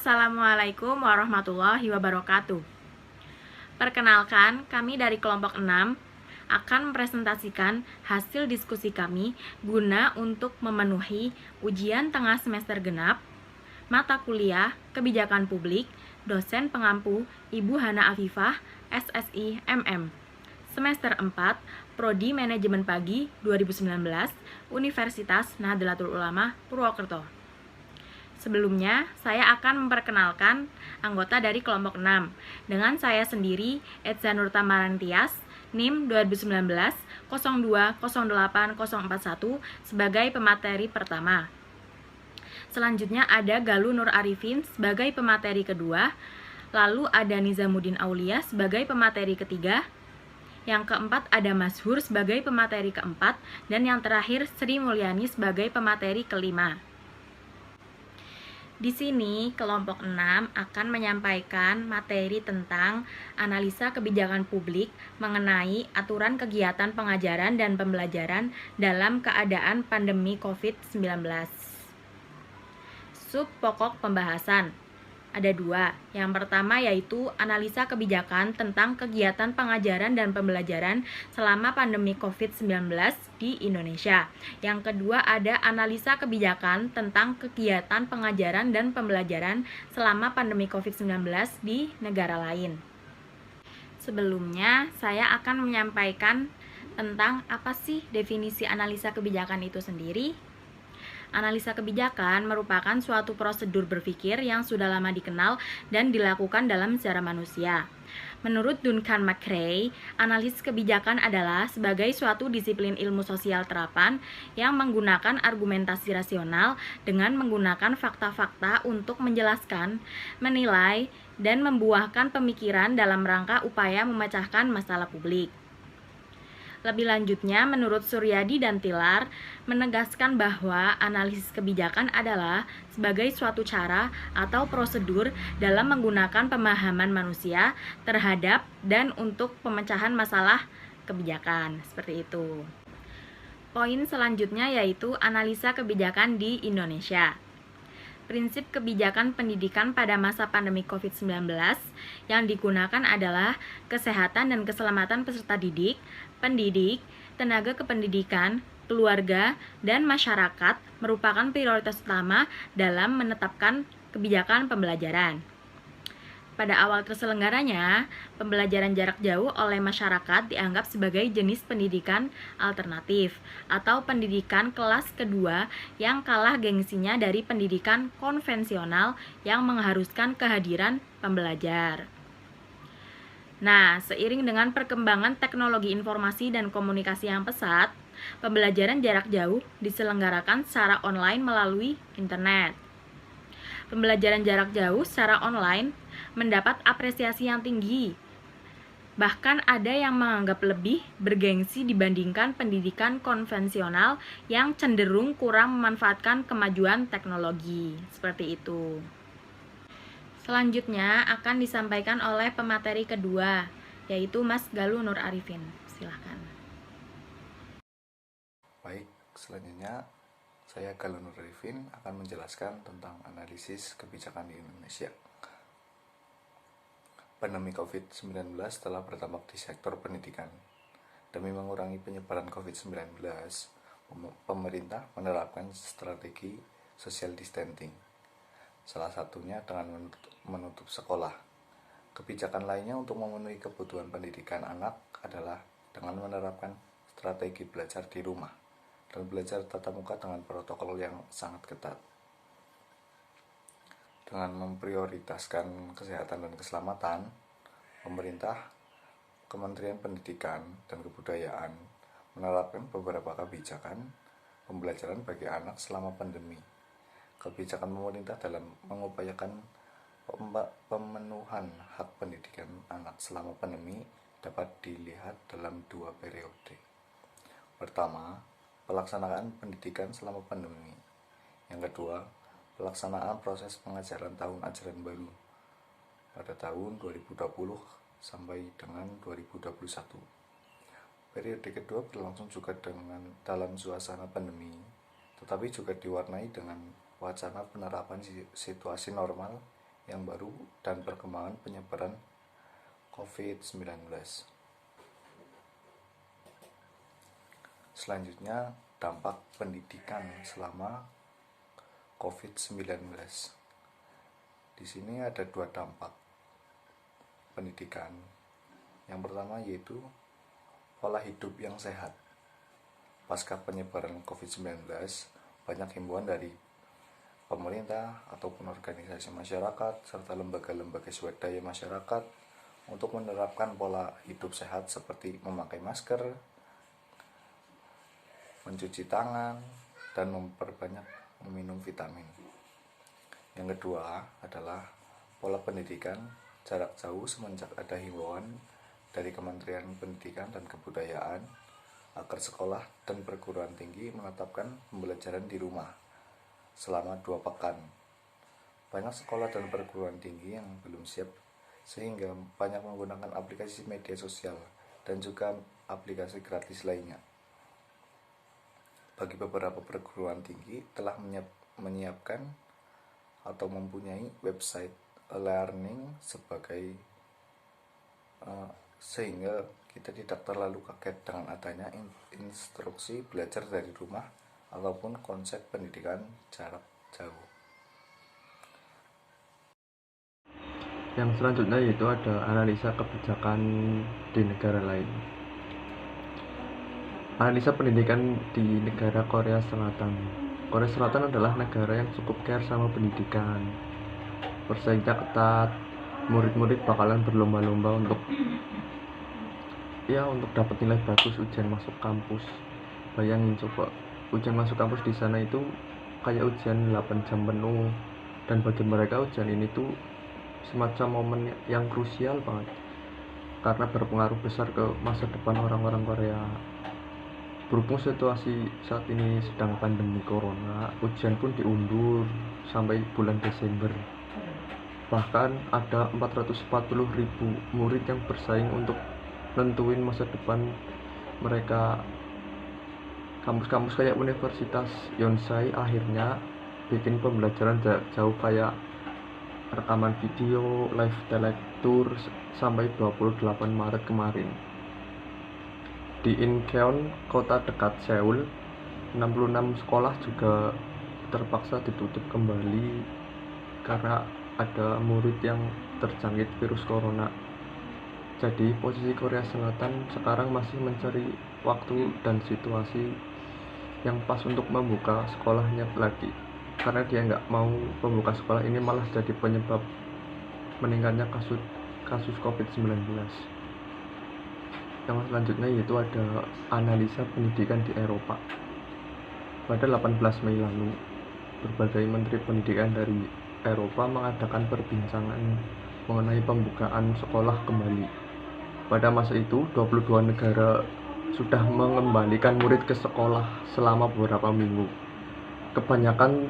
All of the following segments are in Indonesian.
Assalamualaikum warahmatullahi wabarakatuh. Perkenalkan, kami dari kelompok 6 akan mempresentasikan hasil diskusi kami guna untuk memenuhi ujian tengah semester genap, mata kuliah Kebijakan Publik, dosen pengampu Ibu Hana Afifah, SSI MM. Semester 4, Prodi Manajemen Pagi 2019, Universitas Nahdlatul Ulama, Purwokerto. Sebelumnya, saya akan memperkenalkan anggota dari kelompok 6. Dengan saya sendiri, Edza Nur Tamarantias, NIM 2019 0208041 sebagai pemateri pertama. Selanjutnya ada Galuh Nur Arifin sebagai pemateri kedua, lalu ada Nizamuddin Aulia sebagai pemateri ketiga, yang keempat ada Mas Hur sebagai pemateri keempat, dan yang terakhir Sri Mulyani sebagai pemateri kelima. Di sini, kelompok 6 akan menyampaikan materi tentang analisa kebijakan publik mengenai aturan kegiatan pengajaran dan pembelajaran dalam keadaan pandemi COVID-19. Sub pokok pembahasan ada 2. Yang pertama yaitu analisa kebijakan tentang kegiatan pengajaran dan pembelajaran selama pandemi COVID-19 di Indonesia. Yang kedua ada analisa kebijakan tentang kegiatan pengajaran dan pembelajaran selama pandemi COVID-19 di negara lain. Sebelumnya, saya akan menyampaikan tentang apa sih definisi analisa kebijakan itu sendiri. Analisa kebijakan merupakan suatu prosedur berpikir yang sudah lama dikenal dan dilakukan dalam sejarah manusia. Menurut Duncan McCrae, analisis kebijakan adalah sebagai suatu disiplin ilmu sosial terapan yang menggunakan argumentasi rasional dengan menggunakan fakta-fakta untuk menjelaskan, menilai, dan membuahkan pemikiran dalam rangka upaya memecahkan masalah publik. Lebih lanjutnya, menurut Suryadi dan Tilar, menegaskan bahwa analisis kebijakan adalah sebagai suatu cara atau prosedur dalam menggunakan pemahaman manusia terhadap dan untuk pemecahan masalah kebijakan. Seperti itu. Poin selanjutnya yaitu analisa kebijakan di Indonesia. Prinsip kebijakan pendidikan pada masa pandemi COVID-19 yang digunakan adalah kesehatan dan keselamatan peserta didik, pendidik, tenaga kependidikan, keluarga, dan masyarakat merupakan prioritas utama dalam menetapkan kebijakan pembelajaran. Pada awal terselenggaranya, pembelajaran jarak jauh oleh masyarakat dianggap sebagai jenis pendidikan alternatif atau pendidikan kelas kedua yang kalah gengsinya dari pendidikan konvensional yang mengharuskan kehadiran pembelajar. Nah, seiring dengan perkembangan teknologi informasi dan komunikasi yang pesat, pembelajaran jarak jauh diselenggarakan secara online melalui internet. Pembelajaran jarak jauh secara online mendapat apresiasi yang tinggi. Bahkan ada yang menganggap lebih bergengsi dibandingkan pendidikan konvensional yang cenderung kurang memanfaatkan kemajuan teknologi. Seperti itu. Selanjutnya akan disampaikan oleh pemateri kedua, yaitu Mas Galuh Nur Arifin. Silakan. Baik, selanjutnya saya Galuh Nur Arifin akan menjelaskan tentang analisis kebijakan di Indonesia. Pandemi COVID-19 telah berdampak di sektor pendidikan. Demi mengurangi penyebaran COVID-19, pemerintah menerapkan strategi social distancing. Salah satunya dengan menutup sekolah. Kebijakan lainnya untuk memenuhi kebutuhan pendidikan anak adalah dengan menerapkan strategi belajar di rumah dan belajar tatap muka dengan protokol yang sangat ketat. Dengan memprioritaskan kesehatan dan keselamatan, pemerintah, Kementerian Pendidikan dan Kebudayaan menerapkan beberapa kebijakan pembelajaran bagi anak selama pandemi. Kebijakan pemerintah dalam mengupayakan pemenuhan hak pendidikan anak selama pandemi dapat dilihat dalam 2 periode. Pertama, pelaksanaan pendidikan selama pandemi. Yang kedua, pelaksanaan proses pengajaran tahun ajaran baru pada tahun 2020 sampai dengan 2021. Periode kedua berlangsung juga dalam suasana pandemi, tetapi juga diwarnai dengan wacana penerapan situasi normal yang baru dan perkembangan penyebaran COVID-19. Selanjutnya, dampak pendidikan selama COVID-19. Di sini ada dua dampak pendidikan. Yang pertama yaitu pola hidup yang sehat. Pasca penyebaran COVID-19, banyak himbauan dari pemerintah ataupun organisasi masyarakat serta lembaga-lembaga swadaya masyarakat untuk menerapkan pola hidup sehat seperti memakai masker, mencuci tangan, dan memperbanyak meminum vitamin. Yang kedua adalah pola pendidikan jarak jauh semenjak ada himbauan dari Kementerian Pendidikan dan Kebudayaan agar sekolah dan perguruan tinggi menetapkan pembelajaran di rumah selama 2 pekan. Banyak sekolah dan perguruan tinggi yang belum siap sehingga banyak menggunakan aplikasi media sosial dan juga aplikasi gratis lainnya. Bagi beberapa perguruan tinggi telah menyiapkan atau mempunyai website e-learning sehingga kita tidak terlalu kaget dengan adanya instruksi belajar dari rumah ataupun konsep pendidikan jarak jauh. Yang selanjutnya yaitu ada analisa kebijakan di negara lain. Analisa pendidikan di negara Korea Selatan. Korea Selatan adalah negara yang cukup care sama pendidikan. Persaingannya ketat, murid-murid bakalan berlomba-lomba untuk dapat nilai bagus ujian masuk kampus. Bayangin coba, ujian masuk kampus di sana itu kayak ujian 8 jam penuh, dan bagi mereka ujian ini tuh semacam momen yang krusial banget karena berpengaruh besar ke masa depan orang-orang Korea. Berhubung situasi saat ini sedang pandemi corona, ujian pun diundur sampai bulan Desember. Bahkan ada 440.000 murid yang bersaing untuk nentuin masa depan mereka. Kampus-kampus kayak Universitas Yonsei akhirnya bikin pembelajaran jarak jauh kayak rekaman video, live lecture sampai 28 Maret kemarin. Di Incheon, kota dekat Seoul, 66 sekolah juga terpaksa ditutup kembali karena ada murid yang terjangkit virus corona. Jadi posisi Korea Selatan sekarang masih mencari waktu dan situasi yang pas untuk membuka sekolahnya lagi, karena dia nggak mau pembuka sekolah ini malah jadi penyebab meningkatnya kasus COVID-19. Yang selanjutnya yaitu ada analisa pendidikan di Eropa. Pada 18 Mei lalu, berbagai menteri pendidikan dari Eropa mengadakan perbincangan mengenai pembukaan sekolah kembali. Pada masa itu, 22 negara sudah mengembalikan murid ke sekolah selama beberapa minggu. Kebanyakan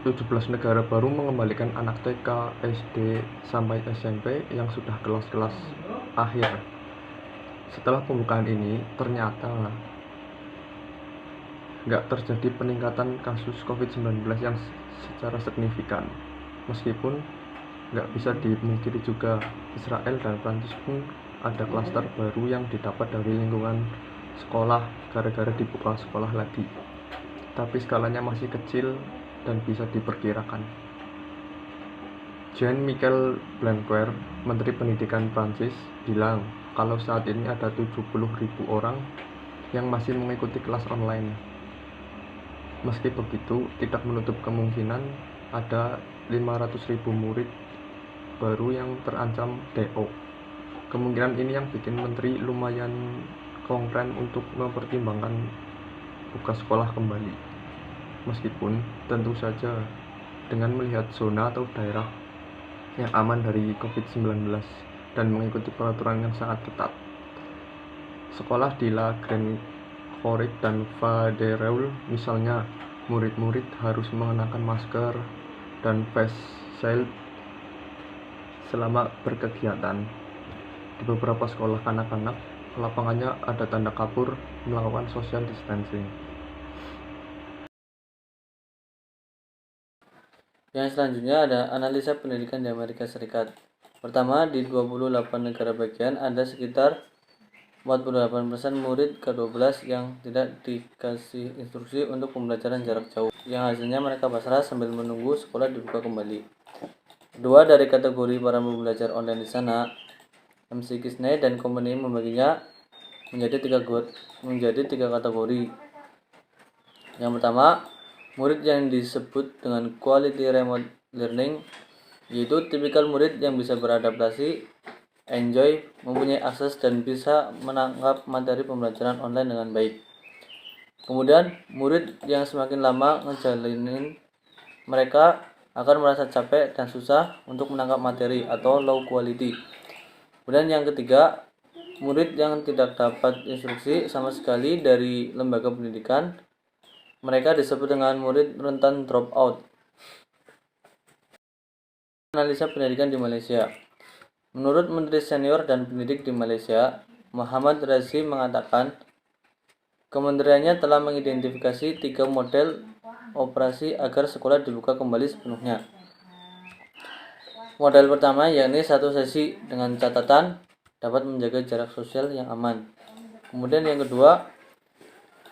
17 negara baru mengembalikan anak TK, SD, sampai SMP yang sudah kelas-kelas akhir. Setelah pembukaan ini, ternyata nggak terjadi peningkatan kasus COVID-19 yang secara signifikan. Meskipun nggak bisa dimungkiri juga, Israel dan Prancis pun ada klaster baru yang didapat dari lingkungan sekolah gara-gara dibuka sekolah lagi. Tapi skalanya masih kecil dan bisa diperkirakan. Jean-Michel Blanquer, Menteri Pendidikan Prancis, bilang kalau saat ini ada 70.000 orang yang masih mengikuti kelas online. Meski begitu, tidak menutup kemungkinan ada 500.000 murid baru yang terancam DO. Kemungkinan ini yang bikin menteri lumayan konkret untuk mempertimbangkan buka sekolah kembali. Meskipun tentu saja dengan melihat zona atau daerah yang aman dari COVID-19 dan mengikuti peraturan yang sangat ketat. Sekolah di La Grande Corée dan Fadereul misalnya, murid-murid harus mengenakan masker dan face shield selama berkegiatan. Di beberapa sekolah kanak-kanak, lapangannya ada tanda kapur melakukan social distancing. Yang selanjutnya ada analisa pendidikan di Amerika Serikat. Pertama, di 28 negara bagian ada sekitar 48% murid ke-12 yang tidak dikasih instruksi untuk pembelajaran jarak jauh, yang hasilnya mereka pasrah sambil menunggu sekolah dibuka kembali. Kedua, dari kategori para pembelajar online di sana, MC Kisney dan company membaginya menjadi tiga kategori. Yang pertama, murid yang disebut dengan quality remote learning, yaitu tipikal murid yang bisa beradaptasi, enjoy, mempunyai akses dan bisa menangkap materi pembelajaran online dengan baik. Kemudian, murid yang semakin lama ngejalanin mereka akan merasa capek dan susah untuk menangkap materi atau low quality. Kemudian yang ketiga, murid yang tidak dapat instruksi sama sekali dari lembaga pendidikan, mereka disebut dengan murid rentan dropout. Analisa pendidikan di Malaysia. Menurut Menteri Senior dan Pendidik di Malaysia, Muhammad Razi mengatakan, kementeriannya telah mengidentifikasi 3 model operasi agar sekolah dibuka kembali sepenuhnya. Model pertama yakni 1 sesi dengan catatan dapat menjaga jarak sosial yang aman. Kemudian yang kedua,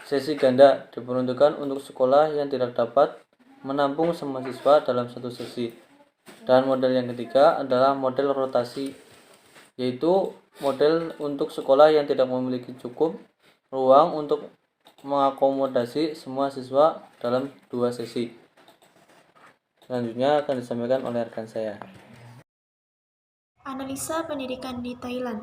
sesi ganda diperuntukkan untuk sekolah yang tidak dapat menampung semua siswa dalam satu sesi. Dan model yang ketiga adalah model rotasi, yaitu model untuk sekolah yang tidak memiliki cukup ruang untuk mengakomodasi semua siswa dalam 2 sesi. Selanjutnya akan disampaikan oleh rekan saya. Analisa pendidikan di Thailand.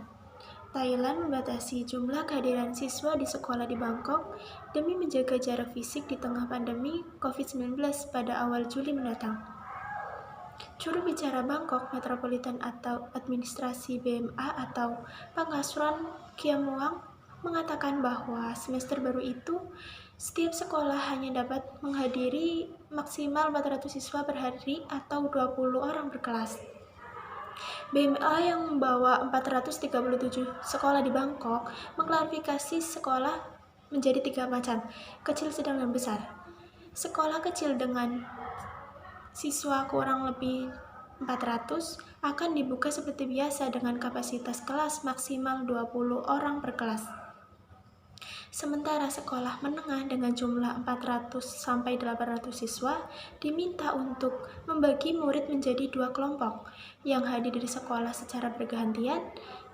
Thailand membatasi jumlah kehadiran siswa di sekolah di Bangkok demi menjaga jarak fisik di tengah pandemi COVID-19 pada awal Juli mendatang. Juru bicara Bangkok Metropolitan atau Administrasi BMA atau Pangasuran Kiamuang mengatakan bahwa semester baru itu setiap sekolah hanya dapat menghadiri maksimal 400 siswa per hari atau 20 orang per kelas. BMA yang membawa 437 sekolah di Bangkok mengklarifikasi sekolah menjadi 3 macam, kecil, sedang, dan besar. Sekolah kecil dengan siswa kurang lebih 400 akan dibuka seperti biasa dengan kapasitas kelas maksimal 20 orang per kelas. Sementara sekolah menengah dengan jumlah 400-800 siswa diminta untuk membagi murid menjadi 2 kelompok yang hadir di sekolah secara bergantian.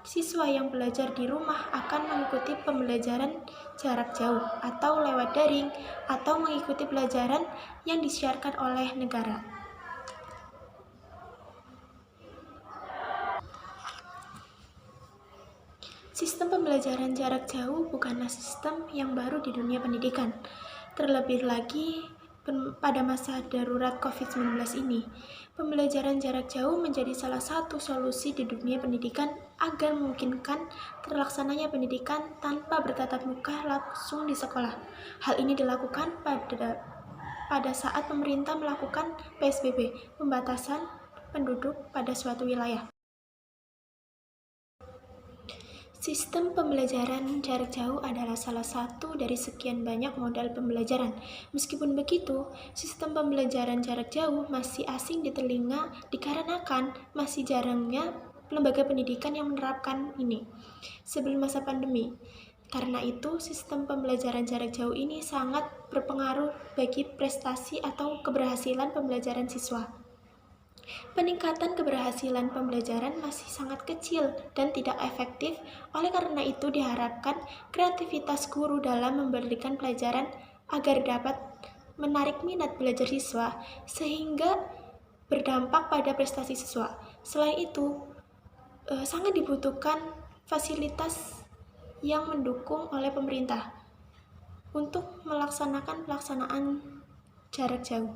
Siswa yang belajar di rumah akan mengikuti pembelajaran jarak jauh atau lewat daring atau mengikuti pelajaran yang disiarkan oleh negara. Sistem pembelajaran jarak jauh bukanlah sistem yang baru di dunia pendidikan. Terlebih lagi pada masa darurat COVID-19 ini, pembelajaran jarak jauh menjadi salah satu solusi di dunia pendidikan agar memungkinkan terlaksananya pendidikan tanpa bertatap muka langsung di sekolah. Hal ini dilakukan pada saat pemerintah melakukan PSBB, pembatasan penduduk pada suatu wilayah. Sistem pembelajaran jarak jauh adalah salah satu dari sekian banyak modal pembelajaran. Meskipun begitu, sistem pembelajaran jarak jauh masih asing di telinga dikarenakan masih jarangnya lembaga pendidikan yang menerapkan ini sebelum masa pandemi. Karena itu, sistem pembelajaran jarak jauh ini sangat berpengaruh bagi prestasi atau keberhasilan pembelajaran siswa. Peningkatan keberhasilan pembelajaran masih sangat kecil dan tidak efektif, oleh karena itu diharapkan kreativitas guru dalam memberikan pelajaran agar dapat menarik minat belajar siswa sehingga berdampak pada prestasi siswa. Selain itu, sangat dibutuhkan fasilitas yang mendukung oleh pemerintah untuk pelaksanaan jarak jauh.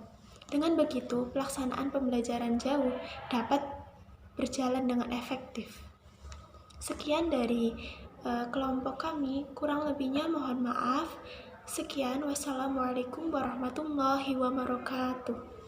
Dengan begitu, pelaksanaan pembelajaran jauh dapat berjalan dengan efektif. Sekian dari kelompok kami, kurang lebihnya mohon maaf. Sekian, wassalamualaikum warahmatullahi wabarakatuh.